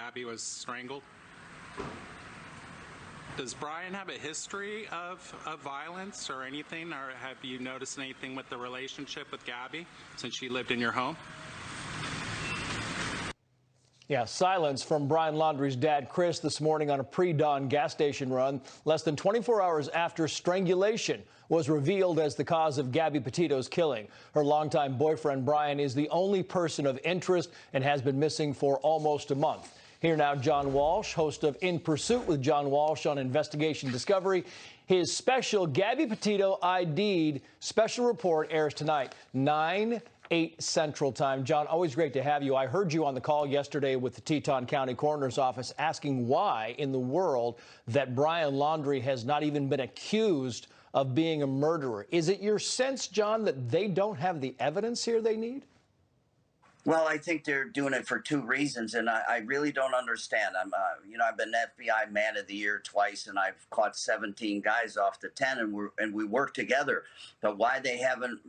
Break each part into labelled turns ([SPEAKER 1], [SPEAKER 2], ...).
[SPEAKER 1] Gabby was strangled. Does Brian have a history of violence or anything, or have you noticed anything with the relationship with Gabby since she lived in your home?
[SPEAKER 2] Yeah, silence from Brian Laundrie's dad, Chris, this morning on a pre-dawn gas station run, less than 24 hours after strangulation was revealed as the cause of Gabby Petito's killing. Her longtime boyfriend, Brian, is the only person of interest and has been missing for almost a month. Here now, John Walsh, host of In Pursuit with John Walsh on Investigation Discovery. His special Gabby Petito ID'd special report airs tonight, 9/8 Central Time. John, always great to have you. I heard you on the call yesterday with the Teton County Coroner's Office asking why in the world that Brian Laundrie has not even been accused of being a murderer. Is it your sense, John, that they don't have the evidence here they need?
[SPEAKER 3] Well, I think they're doing it for two reasons, and I really don't understand. I've been FBI Man of the Year twice, and I've caught 17 guys off the 10, and we work together. But why they haven't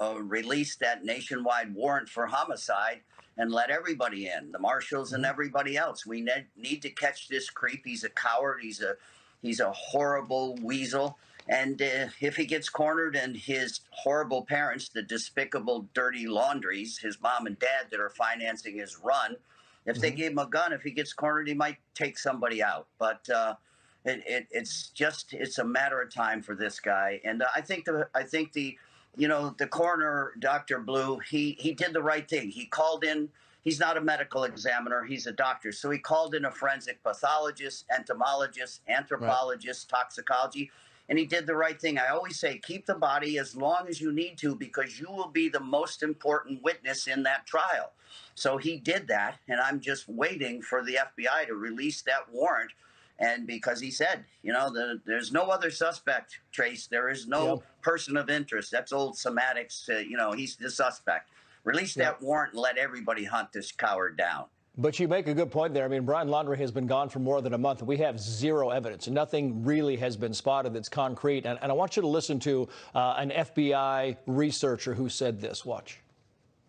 [SPEAKER 3] released that nationwide warrant for homicide and let everybody in, the marshals and everybody else? We need to catch this creep. He's a coward. He's a horrible weasel. And if he gets cornered and his horrible parents, the despicable, dirty Laundries, his mom and dad that are financing his run, if they gave him a gun, if he gets cornered, he might take somebody out. But it's a matter of time for this guy. And I think the coroner, Dr. Blue, he did the right thing. He called in. He's not a medical examiner. He's a doctor. So he called in a forensic pathologist, entomologist, anthropologist, toxicology. And he did the right thing. I always say, keep the body as long as you need to, because you will be the most important witness in that trial. So he did that, and I'm just waiting for the FBI to release that warrant. And because he said, there's no other suspect, Trace. There is no person of interest. That's old semantics. He's the suspect. Release that warrant and let everybody hunt this coward down.
[SPEAKER 2] But you make a good point there. I mean, Brian Laundrie has been gone for more than a month. We have zero evidence. Nothing really has been spotted that's concrete. And I want you to listen to an FBI researcher who said this. Watch.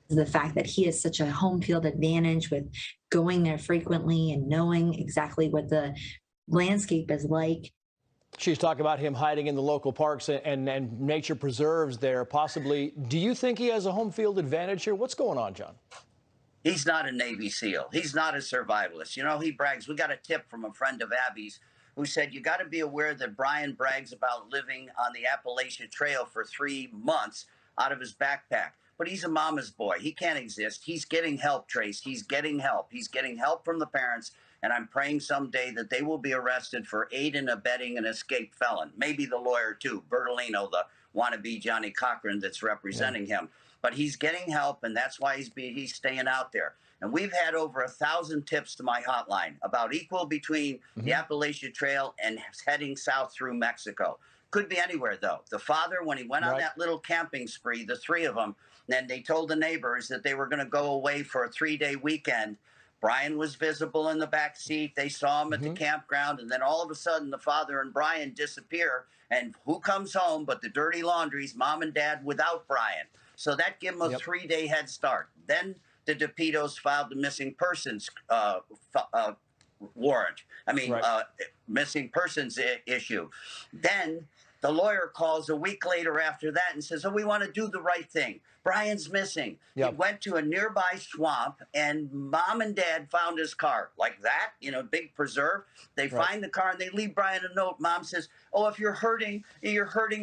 [SPEAKER 4] The fact that he has such a home field advantage with going there frequently and knowing exactly what the landscape is like.
[SPEAKER 2] She's talking about him hiding in the local parks and nature preserves there, possibly. Do you think he has a home field advantage here? What's going on, John?
[SPEAKER 3] He's not a Navy SEAL. He's not a survivalist. He brags. We got a tip from a friend of Abby's who said, you got to be aware that Brian brags about living on the Appalachian Trail for 3 months out of his backpack. But he's a mama's boy. He can't exist. He's getting help, Trace. He's getting help. He's getting help from the parents. And I'm praying someday that they will be arrested for aid and abetting an escaped felon. Maybe the lawyer, too, Bertolino, the wannabe Johnny Cochran that's representing him. But he's getting help, and that's why he's staying out there. And we've had over 1,000 tips to my hotline about equal between the Appalachian Trail and heading south through Mexico. Could be anywhere, though. The father, when he went on that little camping spree, the three of them, then they told the neighbors that they were going to go away for a 3-day weekend. Brian was visible in the back seat. They saw him at the campground, and then all of a sudden the father and Brian disappear. And who comes home but the dirty Laundries, mom and dad, without Brian? So that gave him a 3-day head start. Then the DePitos filed the missing persons warrant. Missing persons issue. Then the lawyer calls a week later after that and says, we want to do the right thing. Brian's missing. He went to a nearby swamp, and mom and dad found his car. Like that, big preserve. They find the car, and they leave Brian a note. Mom says, if you're hurting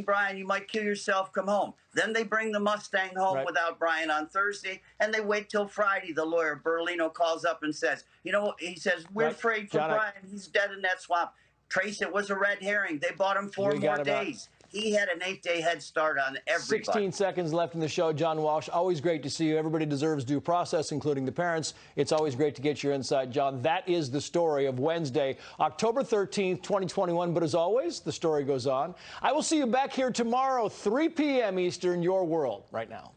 [SPEAKER 3] Brian, you might kill yourself, come home. Then they bring the Mustang home without Brian on Thursday, and they wait till Friday. The lawyer, Bertolino, calls up and says, he says, we're afraid for Brian. He's dead in that swamp. Trace, it was a red herring. They bought him 4 more days. He had an 8-day head start on everybody.
[SPEAKER 2] 16 seconds left in the show. John Walsh, always great to see you. Everybody deserves due process, including the parents. It's always great to get your insight, John. That is the story of Wednesday, October 13th, 2021. But as always, the story goes on. I will see you back here tomorrow, 3 p.m. Eastern, your world right now.